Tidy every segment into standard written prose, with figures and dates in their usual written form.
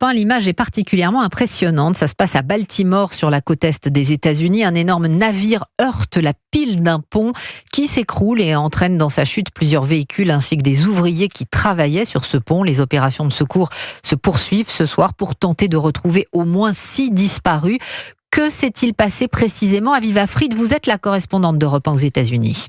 1, l'image est particulièrement impressionnante. Ça se passe à Baltimore, sur la côte est des États-Unis. Un énorme navire heurte la pile d'un pont qui s'écroule et entraîne dans sa chute plusieurs véhicules ainsi que des ouvriers qui travaillaient sur ce pont. Les opérations de secours se poursuivent ce soir pour tenter de retrouver au moins 6 disparus. Que s'est-il passé précisément? Aviva Fried, vous êtes la correspondante d'Europe 1 aux États-Unis.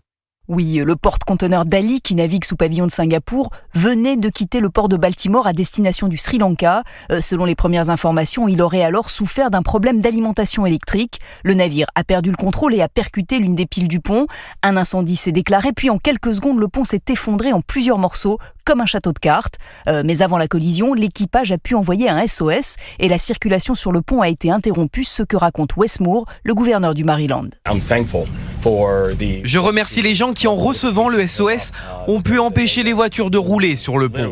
Oui, le porte-conteneur Dali, qui navigue sous pavillon de Singapour, venait de quitter le port de Baltimore à destination du Sri Lanka. Selon les premières informations, il aurait alors souffert d'un problème d'alimentation électrique. Le navire a perdu le contrôle et a percuté l'une des piles du pont. Un incendie s'est déclaré, puis en quelques secondes, le pont s'est effondré en plusieurs morceaux, comme un château de cartes. Mais avant la collision, l'équipage a pu envoyer un SOS et la circulation sur le pont a été interrompue, ce que raconte Wes Moore, le gouverneur du Maryland. Je remercie les gens qui, en recevant le SOS, ont pu empêcher les voitures de rouler sur le pont.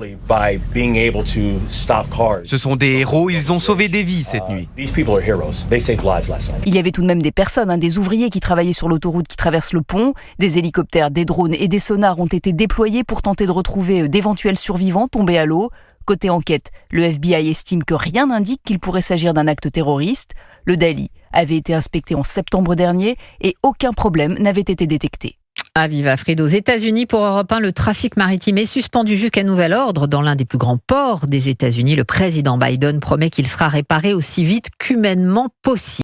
Ce sont des héros, ils ont sauvé des vies cette nuit. Il y avait tout de même des personnes, des ouvriers qui travaillaient sur l'autoroute qui traverse le pont. Des hélicoptères, des drones et des sonars ont été déployés pour tenter de retrouver d'éventuels survivants tombés à l'eau. Côté enquête, le FBI estime que rien n'indique qu'il pourrait s'agir d'un acte terroriste. Le Dali avait été inspecté en septembre dernier et aucun problème n'avait été détecté. Aviva Fried, aux États-Unis, pour Europe 1, le trafic maritime est suspendu jusqu'à nouvel ordre dans l'un des plus grands ports des États-Unis. Le président Biden promet qu'il sera réparé aussi vite qu'humainement possible.